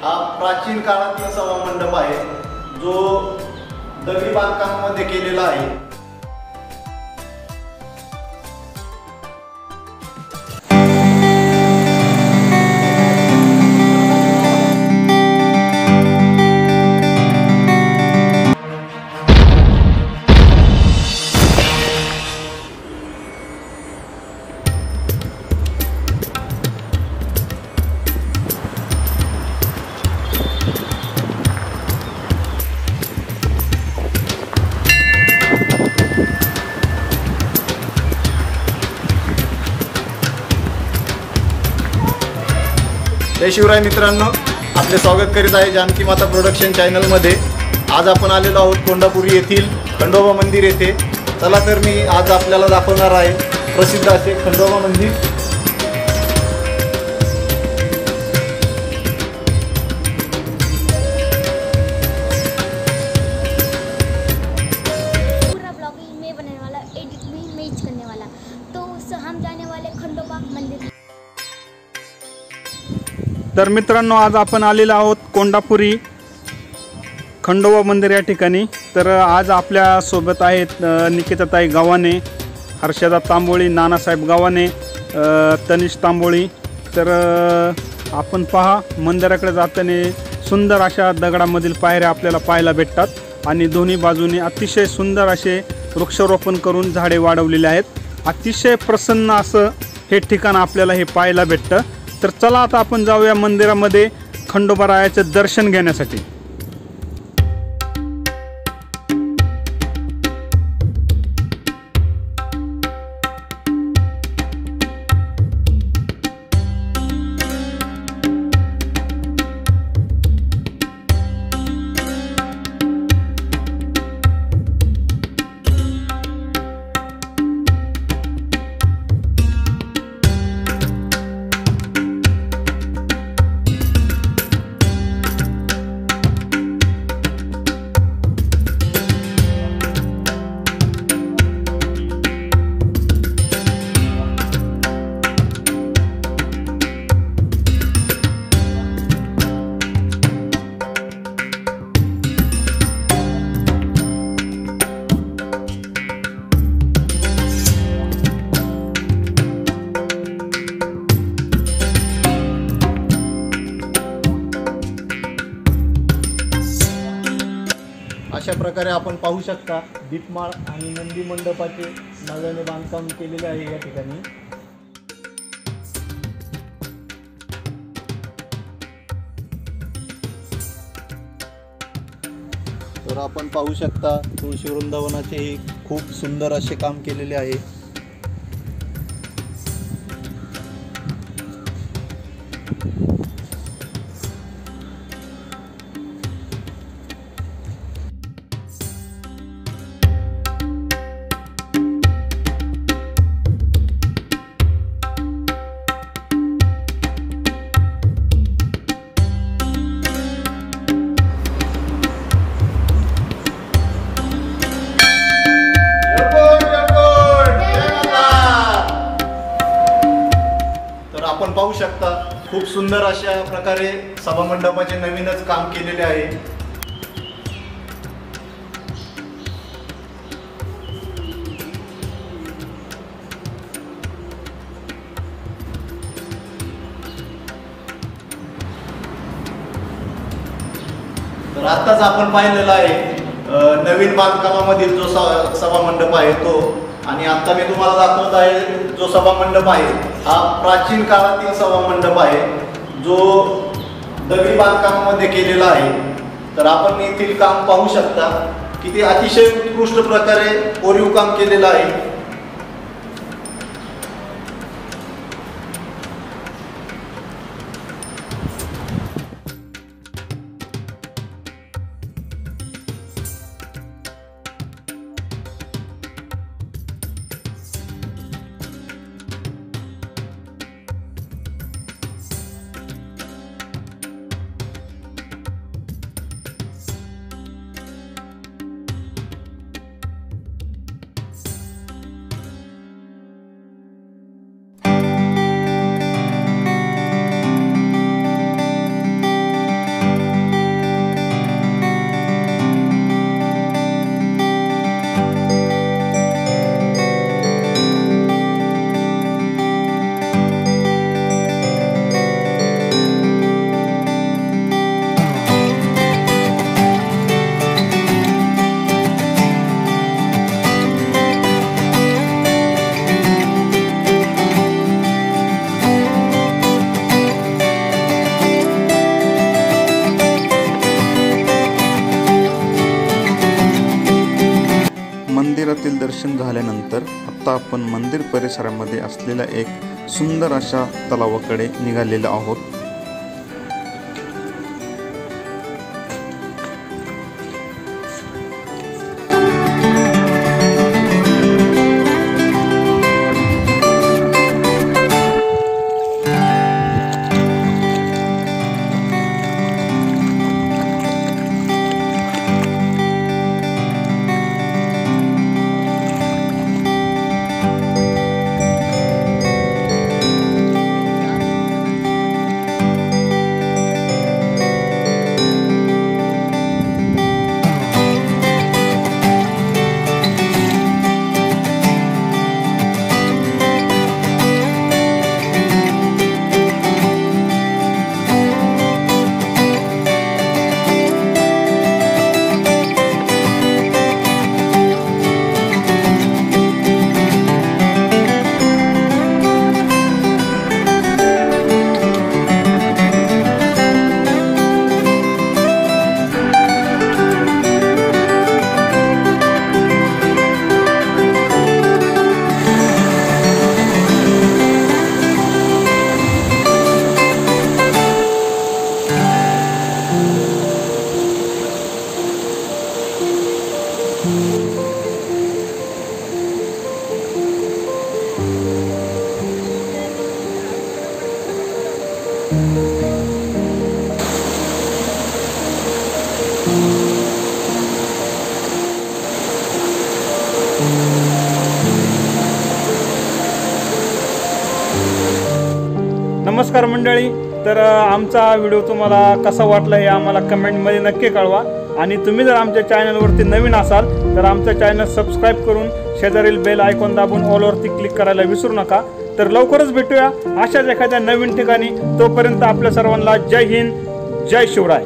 हा प्राचीन काळातील सभामंडप आहे जो दगडी बांधकामामध्ये केलेला आहे। जय शिवराय मित्रांनो, आपले स्वागत करीत आहे जानकी माता प्रोडक्शन चॅनलमध्ये। आज आपण आलेलो आहोत कोंडापुरी येथील खंडोबा मंदिर येथे। चला तर मी आज आपल्याला दाखवणार आहे प्रसिद्ध असे खंडोबा मंदिर। पूरा ब्लॉगिंग में बनने वाला, एडिट में मैं करने वाला। तो हम जाने वाले खंडोबा मंदिर। तर मित्रांनो, आज आपण आलेलो आहोत कोंडापुरी खंडोबा मंदिर या ठिकाणी। तर आज आपल्या सोबत आहेत निकिताताई गावाने, हर्षदा तांबोळी, नानासाहेब गावाने, तनिष तांबोळी। तर आपण पहा, मंदिराकडे जाताना सुंदर अशा दगडामधील पायऱ्या आपल्याला पाहायला भेटतात आणि दोन्ही बाजूने अतिशय सुंदर असे वृक्षारोपण करून झाडे वाढवलेले आहेत। अतिशय प्रसन्न असं हे ठिकाण आपल्याला हे पाहायला भेटतं। तर चला आता आपण जाऊया मंदिरामध्ये खंडोबारायाचं दर्शन घेण्यासाठी। अशा प्रकारे आपण पाहू शकता दीपमाळ आणि नंदी मंडपाचे नव्याने बांधकाम केलेले आहे या ठिकाणी। तर आपण पाहू शकता तुळशी वृंदावनाचे खूप सुंदर असे काम केलेले आहे। आपण पाहू शकता खूप सुंदर अशा प्रकारे सभामंडपाचे नवीनच काम केलेले आहे। तर आताच आपण पाहिलेला आहे नवीन बांधकामामधील जो सभामंडप आहे तो, आणि आता मी तुम्हाला दाखवत आहे जो सभामंडप आहे हा प्राचीन काळातील सभामंडप आहे जो दगडी बांधकामामध्ये केलेला आहे। तर आपण येथील काम पाहू शकता की ते अतिशय उत्कृष्ट प्रकारे कोरीव काम केलेलं आहे। तलावातील दर्शन झाल्यानंतर आता आपण मंदिर परिसरामध्ये असलेल्या एक सुंदर अशा तलावाकडे निघालेलो आहोत। नमस्कार मंडळी, तर आमचा व्हिडिओ तुम्हाला कसा वाटला हे आम्हाला कमेंटमध्ये नक्की कळवा। आणि तुम्ही जर आमच्या चॅनलवरती नवीन असाल तर आमचं चॅनल सबस्क्राईब करून शेजारील बेल आयकॉन दाबून ऑलवरती क्लिक करायला विसरू नका। तर लवकरच भेटूया अशाच एखाद्या नवीन ठिकाणी। तोपर्यंत आपल्या सर्वांना जय हिंद, जय शिवराय।